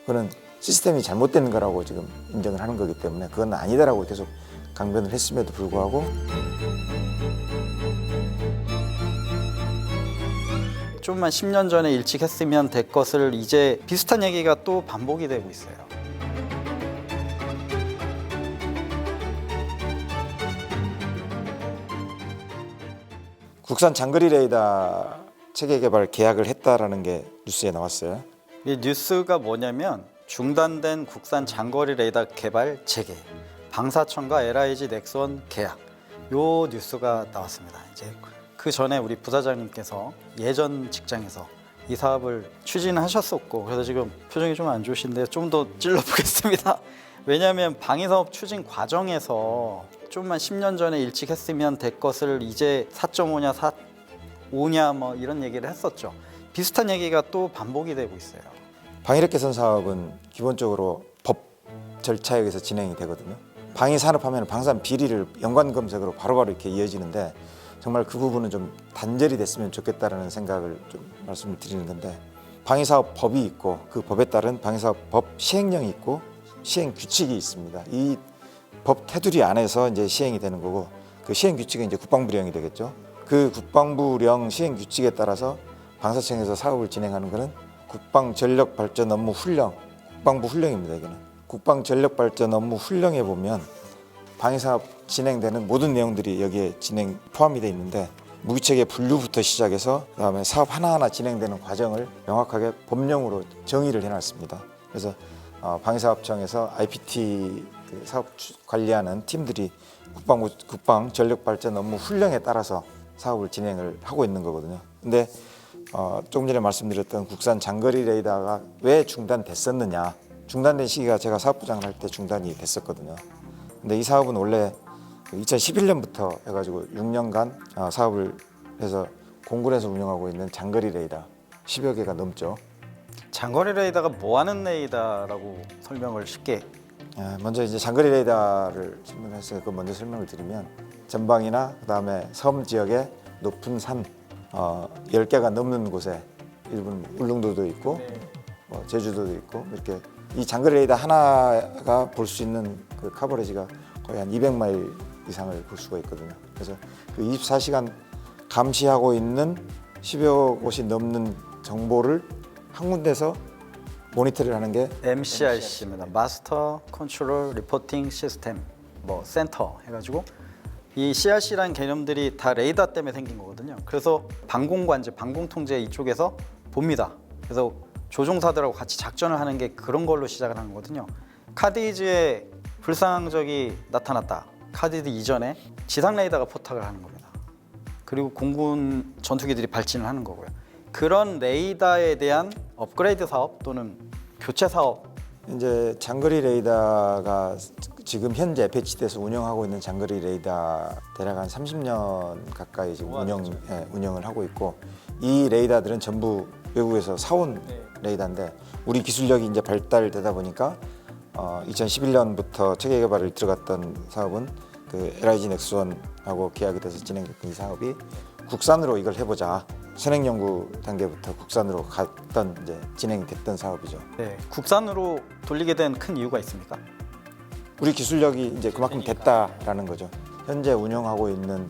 그거는 시스템이 잘못된 거라고 지금 인정을 하는 거기 때문에 그건 아니다라고 계속 강변을 했음에도 불구하고 좀만 10년 전에 일찍 했으면 될 것을 이제 비슷한 얘기가 또 반복이 되고 있어요. 국산 장거리 레이더 체계 개발 계약을 했다라는 게 뉴스에 나왔어요. 이 뉴스가 뭐냐면 중단된 국산 장거리 레이더 개발 재개, 방사청과 LIG 넥스원 계약, 요 뉴스가 나왔습니다. 이제 그 전에 우리 부사장님께서 예전 직장에서 이 사업을 추진하셨었고, 그래서 지금 표정이 좀 안 좋으신데 좀 더 찔러보겠습니다. 왜냐하면 방위사업 추진 과정에서 좀만 10년 전에 일찍 했으면 될 것을 이제 4.5냐 4.5냐 뭐 이런 얘기를 했었죠. 비슷한 얘기가 또 반복이 되고 있어요. 방위력 개선 사업은 기본적으로 법 절차에 의해서 진행이 되거든요. 방위산업 하면 방산 비리를 연관 검색으로 바로바로 이렇게 이어지는데 정말 그 부분은 좀 단절이 됐으면 좋겠다라는 생각을 좀 말씀을 드리는 건데, 방위사업 법이 있고 그 법에 따른 방위사업 법 시행령이 있고 시행 규칙이 있습니다. 이 법 테두리 안에서 이제 시행이 되는 거고, 그 시행 규칙은 이제 국방부령이 되겠죠. 그 국방부령 시행 규칙에 따라서 방사청에서 사업을 진행하는 것은 국방전력발전 업무 훈령, 국방부 훈령입니다. 이거는 국방전력발전 업무 훈령에 보면 방위사업 진행되는 모든 내용들이 여기에 포함이 되어 있는데, 무기체계 분류부터 시작해서 그다음에 사업 하나하나 진행되는 과정을 명확하게 법령으로 정의를 해놨습니다. 그래서 방위사업청에서 IPT 그 사업 관리하는 팀들이 국방 전력발전 업무 훈령에 따라서 사업을 진행을 하고 있는 거거든요. 근데 조금 전에 말씀드렸던 국산 장거리 레이더가 왜 중단됐었느냐, 중단된 시기가 제가 사업부장을 할 때 중단이 됐었거든요. 근데 이 사업은 원래 2011년부터 해가지고 6년간 사업을 해서 공군에서 운영하고 있는 장거리 레이더 10여 개가 넘죠. 장거리 레이더가 뭐 하는 레이더라고 설명을 쉽게. 먼저 이제 장거리 레이더를 설명해서 그 먼저 설명을 드리면, 전방이나 그다음에 섬 지역의 높은 산 10개가 넘는 곳에, 일본 울릉도도 있고 뭐 제주도도 있고, 이렇게 이 장거리 레이더 하나가 볼 수 있는 그 커버리지가 거의 한 200마일 이상을 볼 수가 있거든요. 그래서 그 24시간 감시하고 있는 10여 곳이 넘는 정보를 한 군데서 모니터를 하는 게 MCRC입니다. 마스터 컨트롤 리포팅 시스템 뭐 센터 해가지고, 이 CRC라는 개념들이 다 레이더 때문에 생긴 거거든요. 그래서 방공관제, 방공통제 이쪽에서 봅니다. 그래서 조종사들하고 같이 작전을 하는 게 그런 걸로 시작을 하는 거거든요. 카디즈에 불상한 적이 나타났다. 카디즈 이전에 지상 레이더가 포착을 하는 겁니다. 그리고 공군 전투기들이 발진을 하는 거고요. 그런 레이더에 대한 업그레이드 사업 또는 교체 사업. 이제 장거리 레이더가 지금 현재 배치돼서 운영하고 있는 장거리 레이더 대략 한 30년 가까이 지금 운영을 하고 있고, 이 레이더들은 전부 외국에서 사온 레이더인데, 우리 기술력이 이제 발달되다 보니까 2011년부터 체계 개발을 들어갔던 사업은 그 LIG 넥스원하고 계약이 돼서 진행됐던 이 사업이 국산으로 이걸 해보자, 선행연구 단계부터 국산으로 갔던 이제 진행이 됐던 사업이죠. 네, 국산으로 돌리게 된 큰 이유가 있습니까? 우리 기술력이 이제 그만큼 됐다라는 거죠. 현재 운영하고 있는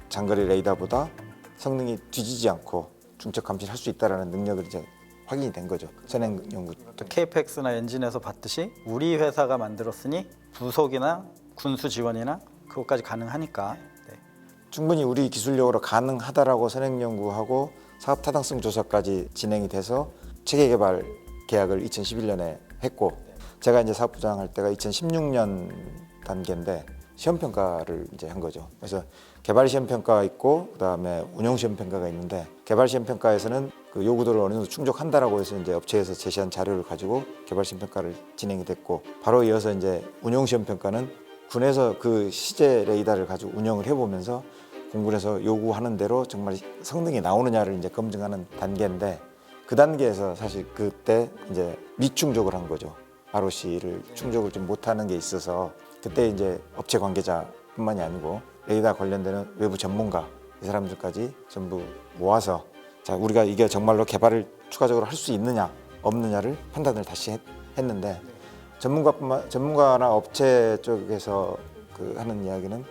장거리 레이더보다 성능이 뒤지지 않고 중적 감시를 할 수 있다라는 능력을 이제 확인이 된 거죠. 선행연구. KPX나 엔진에서 봤듯이 우리 회사가 만들었으니 부속이나 군수 지원이나 그것까지 가능하니까. 네. 충분히 우리 기술력으로 가능하다라고 선행연구하고 사업 타당성 조사까지 진행이 돼서 체계 개발 계약을 2011년에 했고, 제가 이제 사업부장 할 때가 2016년 단계인데 시험 평가를 이제 한 거죠. 그래서 개발 시험 평가가 있고 그다음에 운영 시험 평가가 있는데, 개발 시험 평가에서는 그 요구도를 어느 정도 충족한다라고 해서 이제 업체에서 제시한 자료를 가지고 개발 시험 평가를 진행이 됐고, 바로 이어서 이제 운영 시험 평가는 군에서 그 시제 레이더를 가지고 운영을 해보면서 공군에서 요구하는 대로 정말 성능이 나오느냐를 이제 검증하는 단계인데, 그 단계에서 사실 그때 이제 미충족을 한 거죠. ROC를 충족을 좀 못하는 게 있어서, 그때 이제 업체 관계자뿐만이 아니고 레이더 관련되는 외부 전문가 이 사람들까지 전부 모아서, 자, 우리가 이게 정말로 개발을 추가적으로 할 수 있느냐, 없느냐를 판단을 다시 했는데 전문가나 업체 쪽에서 그 하는 이야기는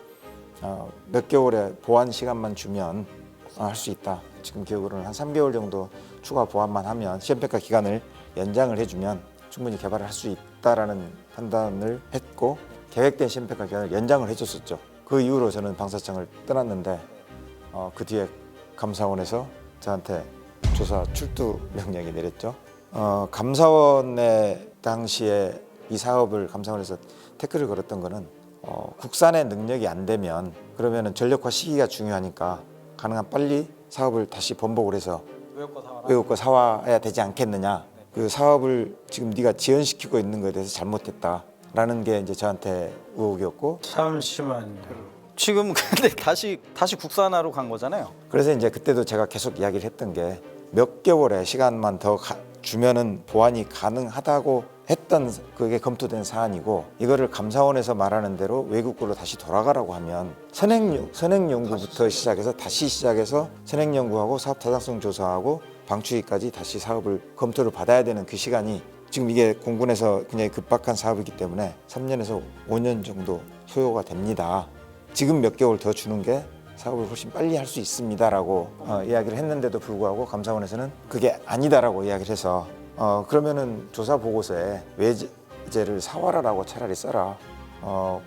몇 개월의 보완 시간만 주면 할 수 있다. 지금 기억으로는 한 3개월 정도 추가 보완만 하면 시험평가 기간을 연장을 해주면 충분히 개발을 할 수 있다라는 판단을 했고 계획된 시험평가 기간을 연장을 해줬었죠. 그 이후로 저는 방사청을 떠났는데 그 뒤에 감사원에서 저한테 조사 출두 명령이 내렸죠. 감사원의 당시에 이 사업을 감사원에서 태클을 걸었던 거는 국산의 능력이 안 되면 그러면은 전력화 시기가 중요하니까 가능한 빨리 사업을 다시 번복을 해서 외국거 사와야 되지 않겠느냐. 그 사업을 지금 네가 지연시키고 있는 것에 대해서 잘못됐다라는 게 이제 저한테 의혹이었고. 잠시만요. 지금 근데 다시 국산화로 간 거잖아요. 그래서 이제 그때도 제가 계속 이야기를 했던 게 몇 개월의 시간만 더 주면은 보완이 가능하다고 했던 그게 검토된 사안이고 이거를 감사원에서 말하는 대로 외국으로 다시 돌아가라고 하면 선행연구부터 시작해서 선행연구하고 사업 타당성 조사하고 방출기까지 다시 사업을 검토를 받아야 되는 그 시간이 지금 이게 공군에서 굉장히 급박한 사업이기 때문에 3년에서 5년 정도 소요가 됩니다. 지금 몇 개월 더 주는 게 사업을 훨씬 빨리 할 수 있습니다라고 이야기를 했는데도 불구하고 감사원에서는 그게 아니다라고 이야기를 해서 그러면은 조사 보고서에 외제를 사와라라고 차라리 써라.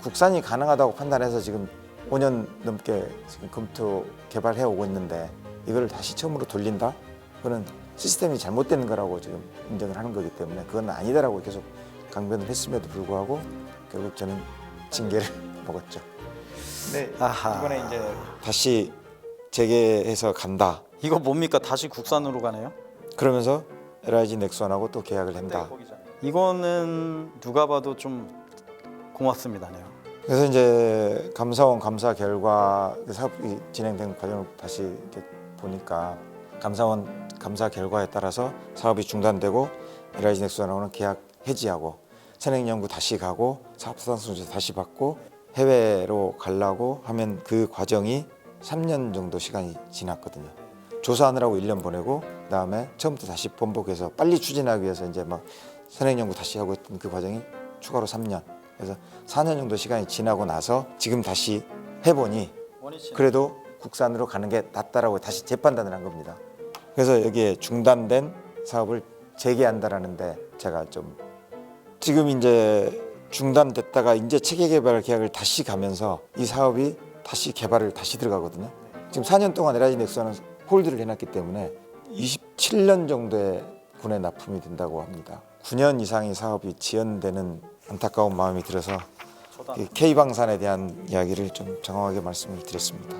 국산이 가능하다고 판단해서 지금 5년 넘게 지금 검토 개발해 오고 있는데 이거를 다시 처음으로 돌린다? 그거는 시스템이 잘못된 거라고 지금 인정을 하는 거기 때문에 그건 아니다라고 계속 강변을 했음에도 불구하고 결국 저는 징계를 먹었죠. 네, 이번에 이제 다시 재개해서 간다. 이거 뭡니까? 다시 국산으로 가네요? 그러면서 LIG 넥슨하고 또 계약을 한다. 이거는 누가 봐도 좀 고맙습니다네요. 그래서 이제 감사원 감사 결과 사업이 진행된 과정을 다시 이렇게 보니까 감사원 감사 결과에 따라서 사업이 중단되고 LIG 넥슨하고는 계약 해지하고 선행연구 다시 가고 사업 타당성 조사 다시 받고 해외로 가려고 하면 그 과정이 3년 정도 시간이 지났거든요. 조사하느라고 1년 보내고 그다음에 처음부터 다시 번복해서 빨리 추진하기 위해서 이제 막 선행연구 다시 하고 했던 그 과정이 추가로 3년. 그래서 4년 정도 시간이 지나고 나서 지금 다시 해보니 그래도 국산으로 가는 게 낫다라고 다시 재판단을 한 겁니다. 그래서 여기에 중단된 사업을 재개한다라는데 제가 좀 지금 이제 중단됐다가 이제 체계 개발 계약을 다시 가면서 이 사업이 다시 개발을 다시 들어가거든요. 지금 4년 동안 LIG 넥슨은 홀드를 해놨기 때문에 27년 정도의 군에 납품이 된다고 합니다. 9년 이상의 사업이 지연되는 안타까운 마음이 들어서 K방산에 대한 이야기를 좀 장황하게 말씀을 드렸습니다.